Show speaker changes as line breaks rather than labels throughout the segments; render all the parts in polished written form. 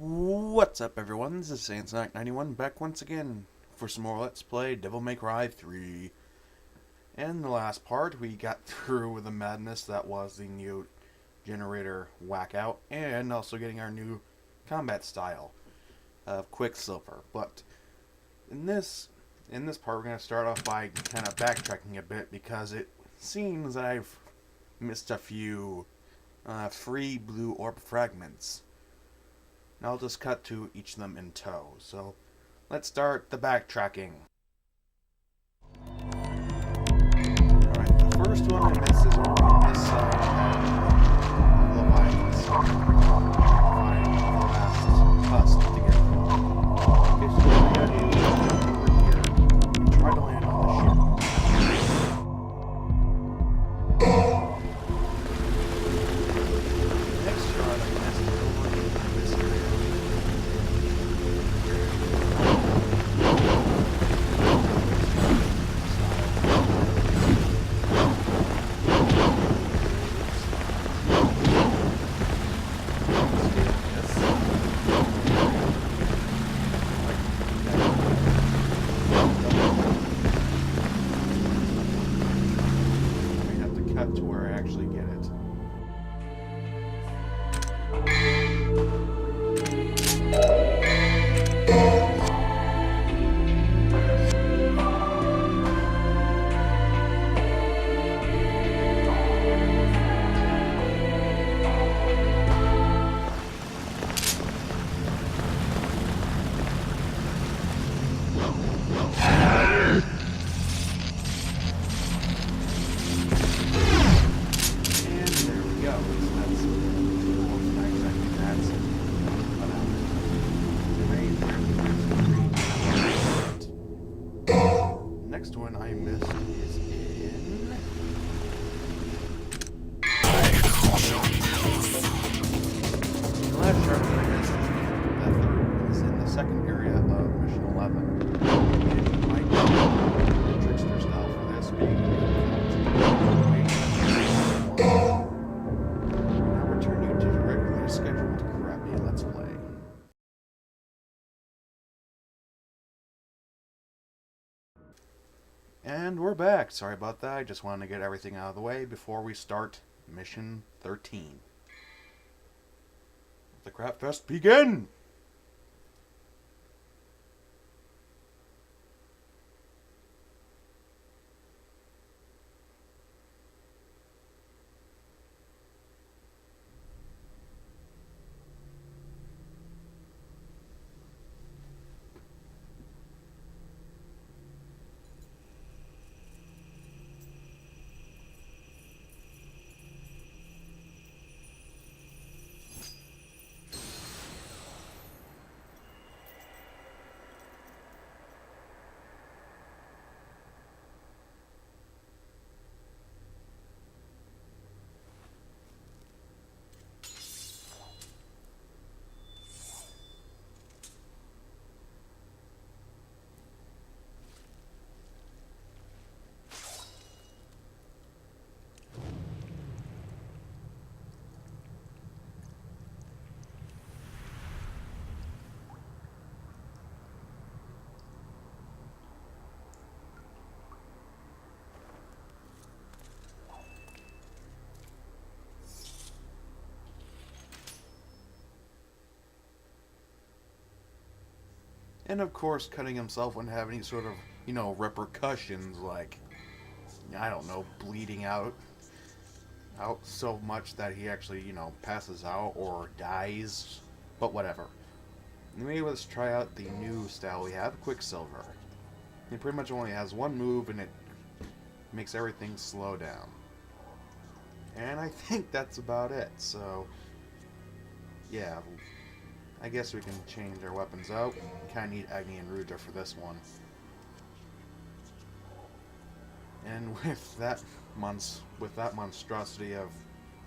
What's up, everyone? This is Saiyan 91 back once again for some more Let's Play Devil May Cry 3. In the last part, we got through with the madness that was the new generator whackout, and also getting our new combat style of Quicksilver. But in this part, we're going to start off by kind of backtracking a bit because it seems that I've missed a few free blue orb fragments. And I'll just cut to each of them in tow. So let's start the backtracking. Alright, the first one I missed is over on this side of Leviathan's. Find the last tusk to get them. Okay, so what we gotta do is jump over here and try to land on the ship. Next shot I missed is over in this area. To where I actually get it. Next one I missed is in... The last shark that I missed is in the second area of Mission 11. And my the trickster style for this being now returning to the regularly scheduled crappy Let's Play. And we're back. Sorry about that. I just wanted to get everything out of the way before we start Mission 13. Let the crap fest begin! And of course, cutting himself wouldn't have any sort of, repercussions like, I don't know, bleeding out so much that he actually, passes out or dies. But whatever. Maybe let's try out the new style we have, Quicksilver. He pretty much only has one move and it makes everything slow down. And I think that's about it, so yeah. I guess we can change our weapons out. Kind of need Agni and Rudra for this one. And with that monstrosity of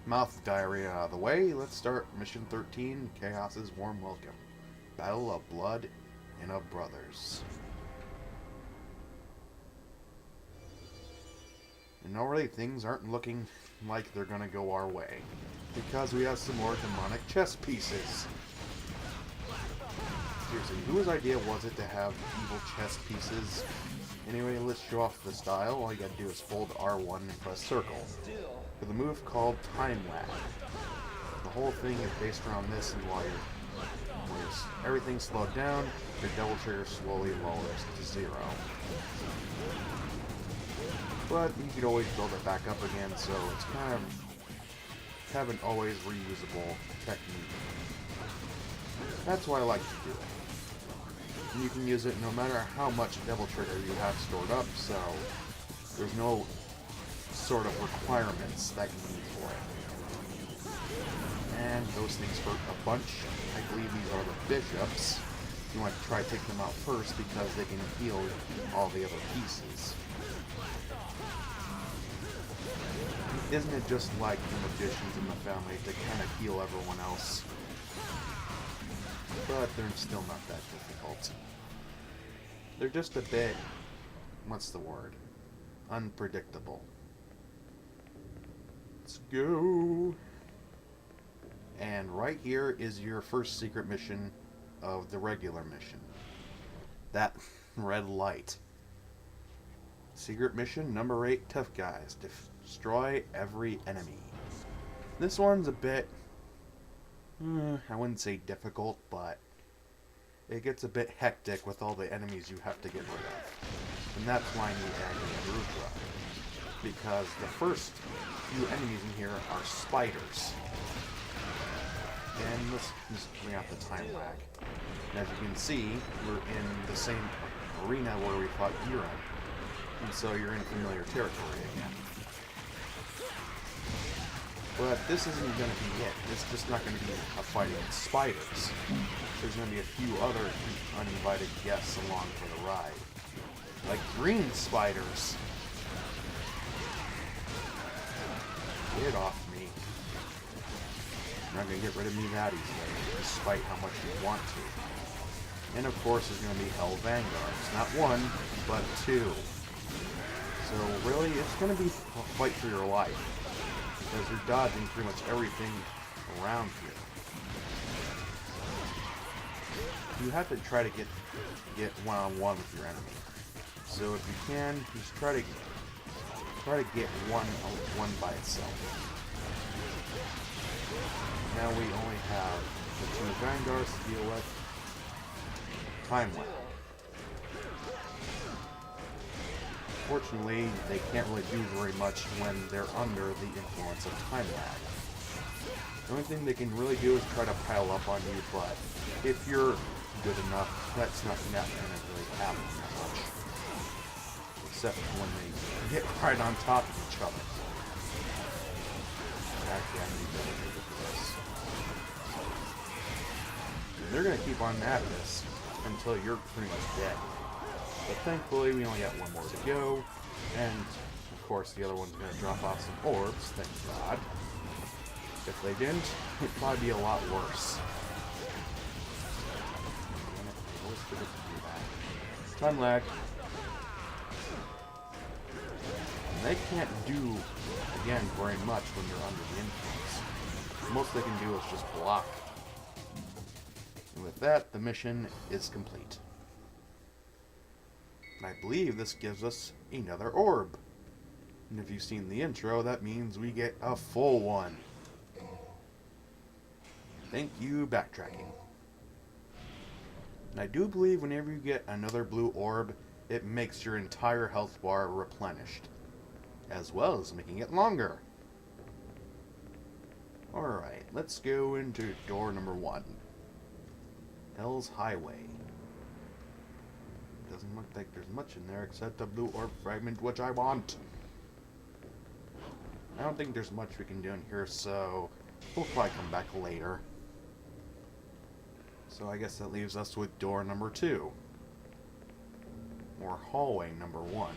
mouth diarrhea out of the way, let's start Mission 13, Chaos's Warm Welcome. Battle of Blood and of Brothers. And already things aren't looking like they're gonna go our way, because we have some more demonic chess pieces. seriously, whose idea was it to have evil chess pieces? Anyway, let's show off the style. All you gotta do is hold R1 and press circle. For the move called Time Lag. The whole thing is based around this, and while everything's slowed down, your double trigger slowly lowers to 0. But you could always build it back up again, so it's kind of an always reusable technique. That's why I like to do it. And you can use it no matter how much double trigger you have stored up, so there's no sort of requirements that you need for it. And those things hurt a bunch. I believe these are the bishops. You want to try to take them out first because they can heal all the other pieces. Isn't it just like the magicians in the family to kind of heal everyone else? But they're still not that difficult. They're just a bit, what's the word? Unpredictable. Let's go. And right here is your first secret mission of the regular mission. That red light. Secret mission number 8, Tough Guys. Destroy every enemy. This one's a bit, I wouldn't say difficult, but it gets a bit hectic with all the enemies you have to get rid of. And that's why I need Agni and Rudra. Because the first few enemies in here are spiders. And let's just bring out the time lag. And as you can see, we're in the same arena where we fought Gira. And so you're in familiar territory again. But this isn't going to be it. It's just not going to be a fight against spiders. There's going to be a few other uninvited guests along for the ride. Like green spiders. Get off me. You're not going to get rid of me that easily, despite how much you want to. And of course there's going to be Hell Vanguards. Not one, but 2. So really, it's going to be a fight for your life. Because you're dodging pretty much everything around here. You have to try to get one-on-one with your enemy. So if you can, just try to get one by itself. Now we only have the 2 Vanguards to deal with. Time lag. Fortunately, they can't really do very much when they're under the influence of time lag. The only thing they can really do is try to pile up on you, but if you're good enough, that's not going to really happen that much. Except when they get right on top of each other. Actually, I need to for this. And they're going to keep on at this until you're pretty much dead. But thankfully, we only got one more to go, and of course the other one's going to drop off some orbs, thank God. If they didn't, it'd probably be a lot worse. I always forget to do that. Time lag. And they can't do, again, very much when you're under the influence. Most they can do is just block. And with that, the mission is complete. I believe this gives us another orb. And if you've seen the intro, that means we get a full one. Thank you, backtracking. And I do believe whenever you get another blue orb, it makes your entire health bar replenished, as well as making it longer. Alright, let's go into door number 1. Hell's Highway. Doesn't look like there's much in there except a blue orb fragment, which I want. I don't think there's much we can do in here, so we'll probably come back later. So I guess that leaves us with door number 2. Or hallway number 1.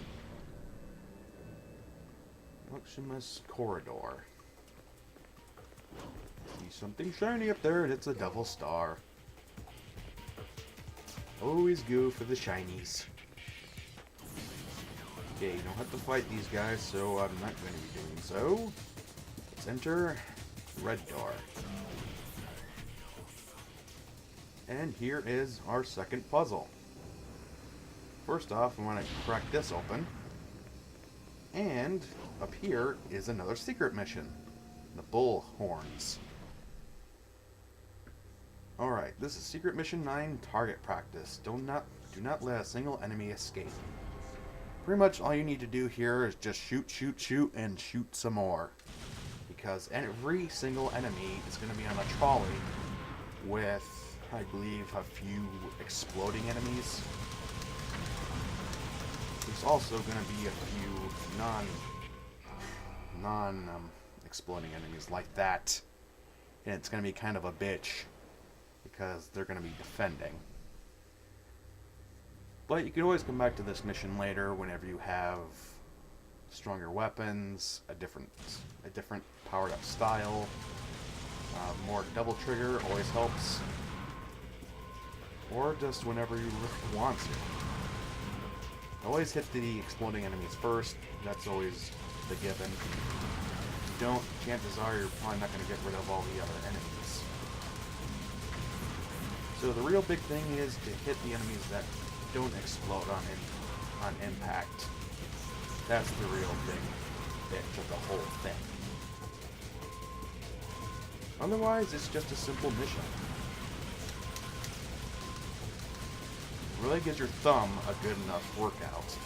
Motionless corridor. See something shiny up there, and it's a double star. Always go for the shinies. Okay, you don't have to fight these guys, so I'm not going to be doing so. Let's enter red door. And here is our second puzzle. First off, I want to crack this open. And up here is another secret mission. The bull horns. Alright, this is Secret Mission 9, Target Practice. Do not let a single enemy escape. Pretty much all you need to do here is just shoot, shoot, shoot, and shoot some more. Because every single enemy is going to be on a trolley with, I believe, a few exploding enemies. There's also going to be a few exploding enemies like that. And it's going to be kind of a bitch, because they're going to be defending. But you can always come back to this mission later whenever you have stronger weapons, a different powered up style, more double trigger always helps, or just whenever you want to. Always hit the exploding enemies first. That's always the given. If you don't, chances are you're probably not going to get rid of all the other enemies. So the real big thing is to hit the enemies that don't explode on impact. That's the real big bitch of the whole thing. Otherwise, it's just a simple mission. Really gives your thumb a good enough workout.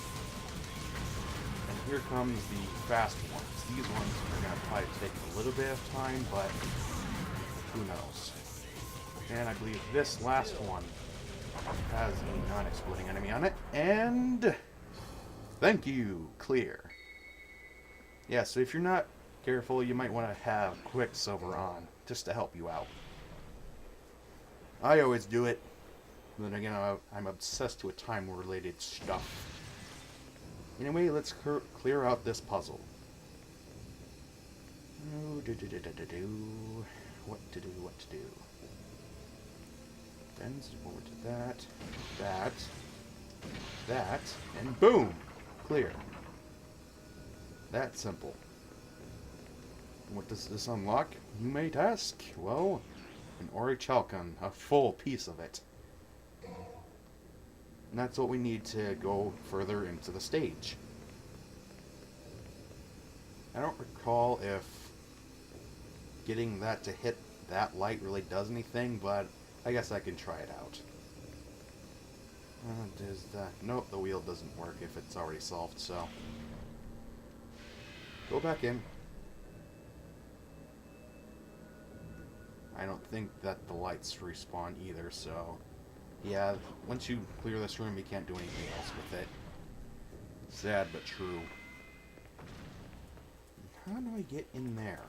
And here comes the fast ones. These ones are going to probably take a little bit of time, but who knows. And I believe this last one has a non-exploding enemy on it. And thank you, clear. Yeah, so if you're not careful, you might want to have Quicksilver on, just to help you out. I always do it. Then again, I'm obsessed with time-related stuff. Anyway, let's clear out this puzzle. What to do. Then forward to that, and boom! Clear. That simple. What does this unlock, you may ask? Well, an Orichalcon, a full piece of it. And that's what we need to go further into the stage. I don't recall if getting that to hit that light really does anything, but I guess I can try it out. Does that... Nope, the wheel doesn't work if it's already solved, so... Go back in. I don't think that the lights respawn either, so... Yeah, once you clear this room, you can't do anything else with it. Sad, but true. How do I get in there?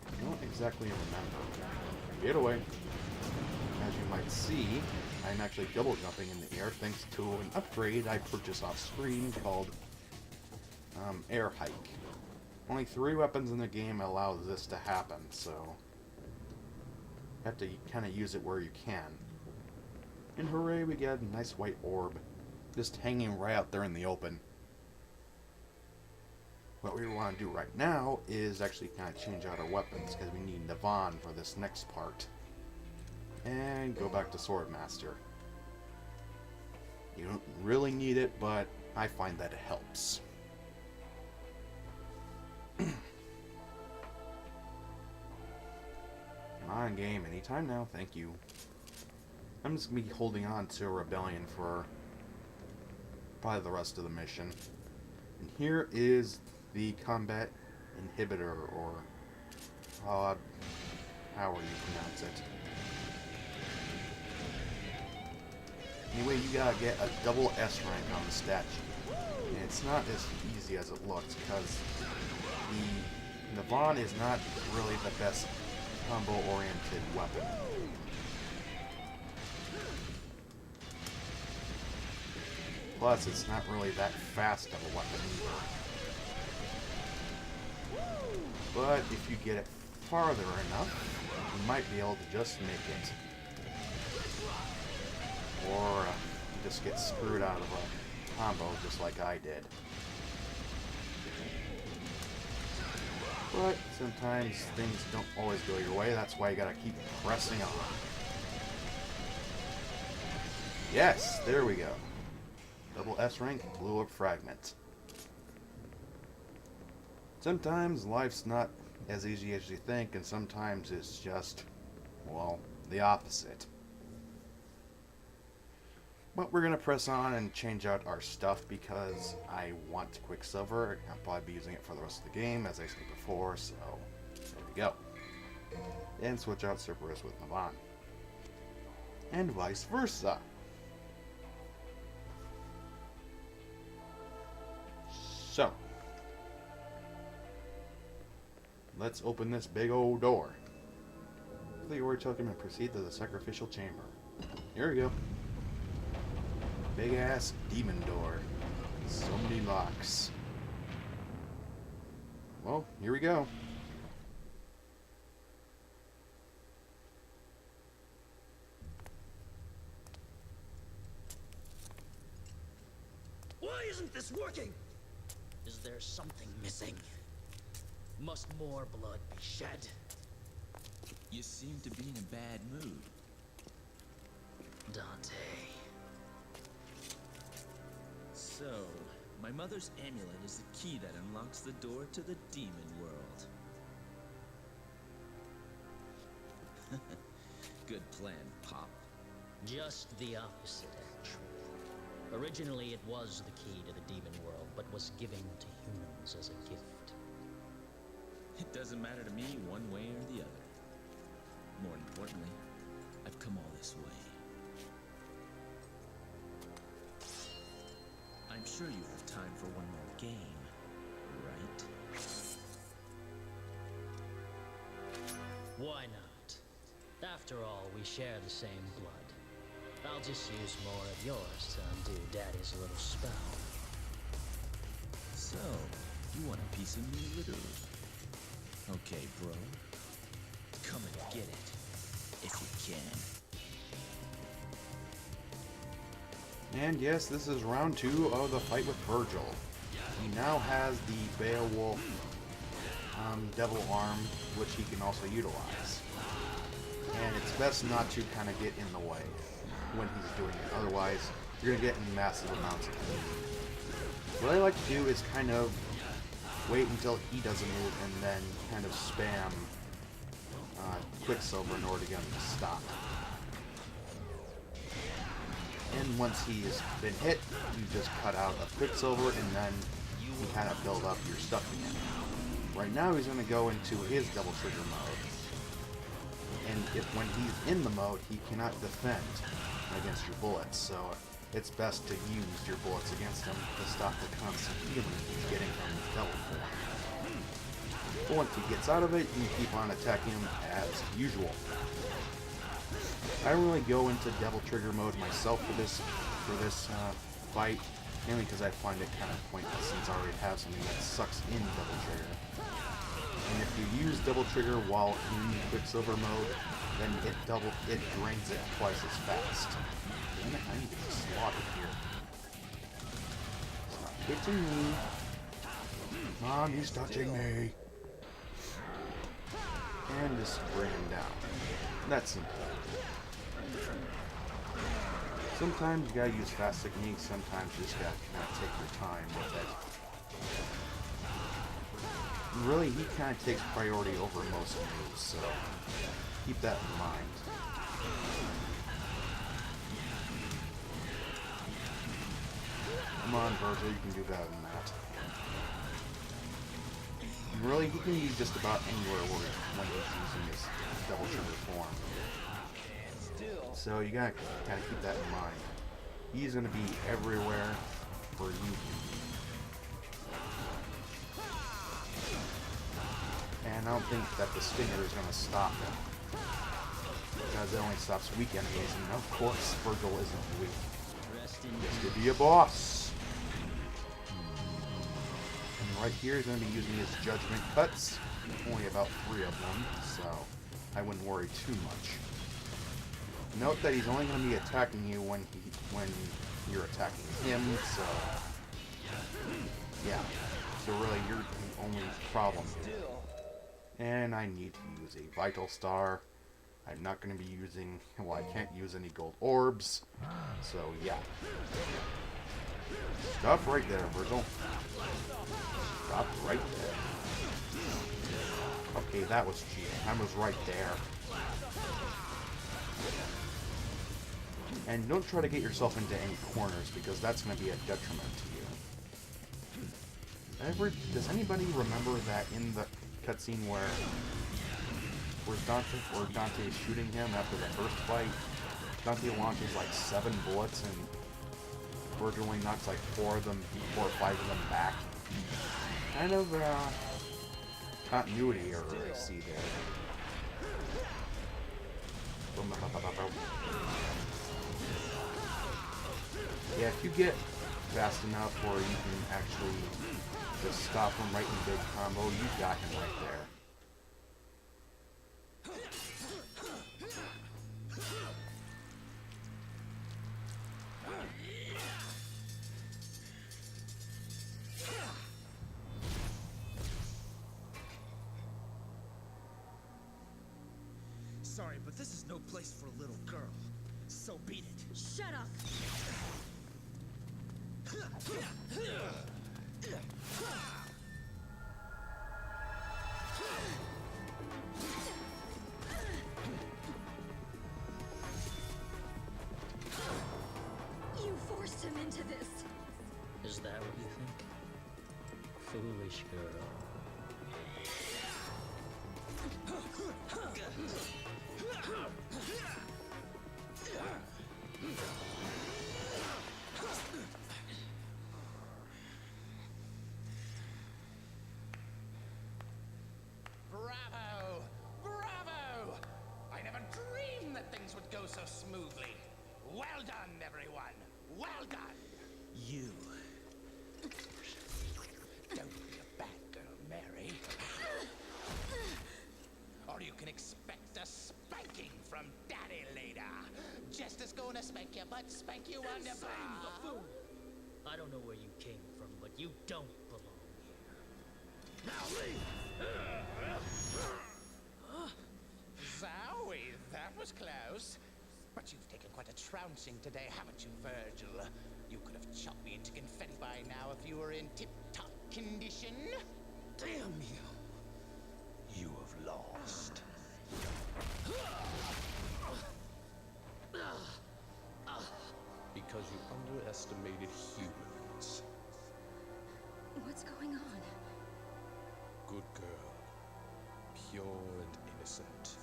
I don't exactly remember. Get away. As you might see, I'm actually double jumping in the air thanks to an upgrade I purchased off screen called Air Hike. Only 3 weapons in the game allow this to happen, so you have to kind of use it where you can. And hooray, we get a nice white orb just hanging right out there in the open. What we want to do right now is actually kind of change out our weapons, because we need Navon for this next part. And go back to Swordmaster. You don't really need it, but I find that it helps. Come on, game, anytime now, thank you. I'm just going to be holding on to Rebellion for probably the rest of the mission. And here is the combat inhibitor, or however you pronounce it. Anyway, you gotta get a double S rank on the statue. And it's not as easy as it looks, because the Navon is not really the best combo-oriented weapon. Plus, it's not really that fast of a weapon either. But if you get it farther enough, you might be able to just make it. Or you just get screwed out of a combo just like I did. But sometimes things don't always go your way, that's why you gotta keep pressing on. Yes, there we go. Double S rank, blew up fragment. Sometimes life's not as easy as you think, and sometimes it's just, well, the opposite. But we're going to press on and change out our stuff because I want Quicksilver. I'll probably be using it for the rest of the game, as I said before, so there we go. And switch out Cerberus with Navan. And vice versa. So, let's open this big old door. The order token and proceed to the sacrificial chamber. Here we go. Big ass demon door. So many locks. Well, here we go.
Why isn't this working? Is there something missing? Must more blood be shed?
You seem to be in a bad mood.
Dante.
So, my mother's amulet is the key that unlocks the door to the demon world. Good plan, Pop.
Just the opposite, actually. Originally, it was the key to the demon world, but was given to humans as a gift.
It doesn't matter to me one way or the other. More importantly, I've come all this way. I'm sure you have time for one more game, right?
Why not? After all, we share the same blood. I'll just use more of yours to undo Daddy's little spell.
So, you want a piece of me, literally? Okay, bro. Come and get it, if you can.
And yes, this is round 2 of the fight with Virgil. He now has the Beowulf Devil Arm, which he can also utilize. And it's best not to kind of get in the way when he's doing it. Otherwise, you're going to get in massive amounts of pain. What I like to do is kind of wait until he does a move and then kind of spam Quicksilver in order to get him to stop. And once he's been hit, you just cut out a Quicksilver and then you kind of build up your stuff again. Right now he's going to go into his double trigger mode. And when he's in the mode, he cannot defend against your bullets, so it's best to use your bullets against him to stop the constant healing he's getting from his devil form. But once he gets out of it, you keep on attacking him as usual. I don't really go into devil trigger mode myself for this fight, mainly because I find it kind of pointless since I already have something that sucks in double trigger. And if you use double trigger while in Quicksilver mode, then it drains it twice as fast. Damn it, I need to get slaughtered here. Stop touching me. Mom, he's touching me. And just bring him down. That's simple. Sometimes you gotta use fast techniques, sometimes you just gotta kind of take your time with it. Really, he kind of takes priority over most moves, so keep that in mind. Come on, Virgil, you can do better than that. Really, he can be just about anywhere when he's using his double trigger form. So you gotta kind of keep that in mind. He's gonna be everywhere for you. And I don't think that the Stinger is gonna stop him. Because it only stops weak enemies, and of course Virgil isn't weak. Just to be a boss. And right here he's gonna be using his judgment cuts. Only about 3 of them, so I wouldn't worry too much. Note that he's only going to be attacking you when you're attacking him, so yeah. So really, you're the only problem. And I need to use a Vital Star. I'm not going to be using... Well, I can't use any gold orbs. So, yeah. Stop right there, Virgil. Stop right there. Okay, that was cheating. I was right there. And don't try to get yourself into any corners, because that's going to be a detriment to you. Does anybody remember that in the cutscene where Dante is shooting him after the first fight? Dante launches like 7 bullets and Virgil only knocks like 4 or 5 of them back. Kind of continuity error I see there. Yeah, if you get fast enough where you can actually just stop him right in big combo, you got him right there.
Sorry, but this is no place for a little girl. So beat it.
Shut up! You forced him into this.
Is that what you think? Foolish girl.
Bravo! Bravo! I never dreamed that things would go so smoothly. Well done, everyone. Well done.
You.
Don't be a bad girl, Mary. Or you can expect a spanking from Daddy later. Just as gonna spank you, but spank you on the bar.
I don't know where you came from, but you don't belong here.
Zowie, that was close. But you've taken quite a trouncing today, haven't you, Virgil? You could have chopped me into confetti by now if you were in tip-top condition.
Damn you. You have lost.
Because you underestimated humans.
What's going on?
Good girl. Pure and innocent.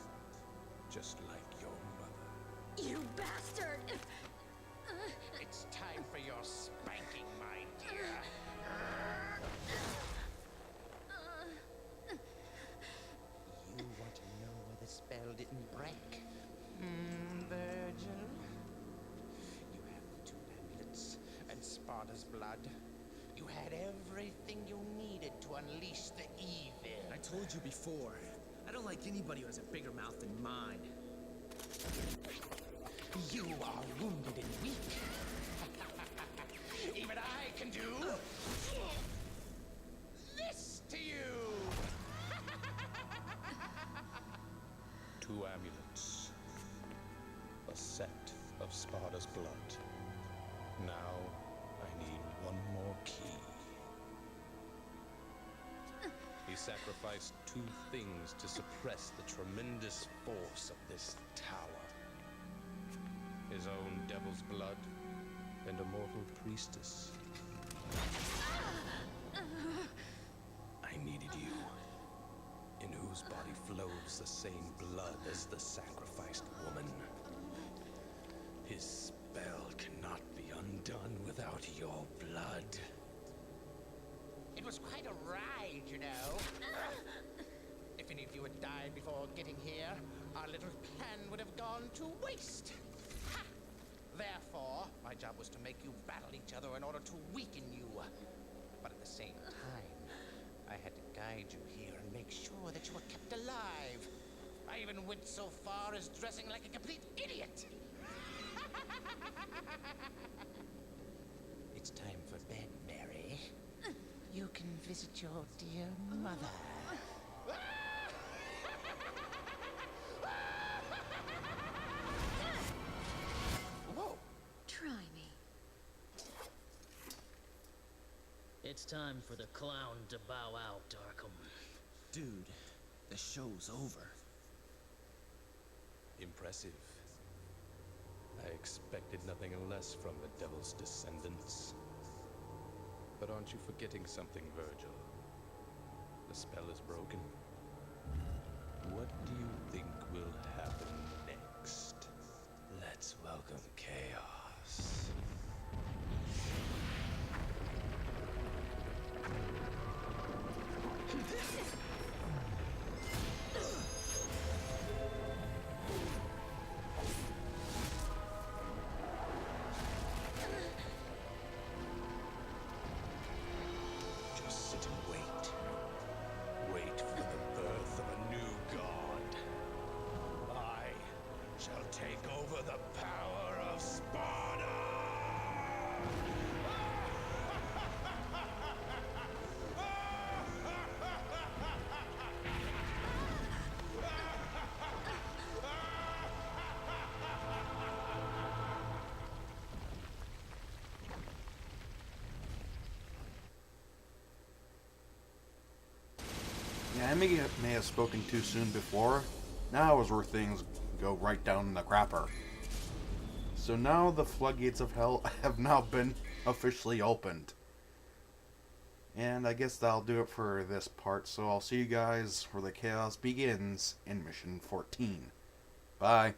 Just like your mother.
You bastard!
It's time for your spanking, my dear. You want to know why the spell didn't break? Virgil? You have 2 amulets and Sparta's blood. You had everything you needed to unleash the evil.
I told you before, I don't like anybody who has a bigger mouth than mine.
You are wounded and weak. Even I can do this to you.
2 amulets. A set of Sparta's blood. Now, I need 1 more key. He sacrificed 2 things to suppress the tremendous force of this tower. His own devil's blood and a mortal priestess. I needed you, in whose body flows the same blood as the sacrificed woman. His spell cannot be undone without your blood.
It was quite a ride, you know. If any of you had died before getting here, our little plan would have gone to waste. Ha! Therefore, my job was to make you battle each other in order to weaken you. But at the same time, I had to guide you here and make sure that you were kept alive. I even went so far as dressing like a complete idiot. It's time for bed, Mary. You can visit your dear mother.
It's time for the clown to bow out, Arkham.
Dude, the show's over.
Impressive. I expected nothing less from the Devil's descendants. But aren't you forgetting something, Virgil? The spell is broken. What do you think will happen next? Let's welcome chaos. Just sit and wait. Wait for the birth of a new god. I shall take over the power of Sparta!
Yeah, I may have spoken too soon before. Now is where things go right down in the crapper. So now the floodgates of hell have now been officially opened. And I guess that'll do it for this part, so I'll see you guys where the chaos begins in Mission 14. Bye.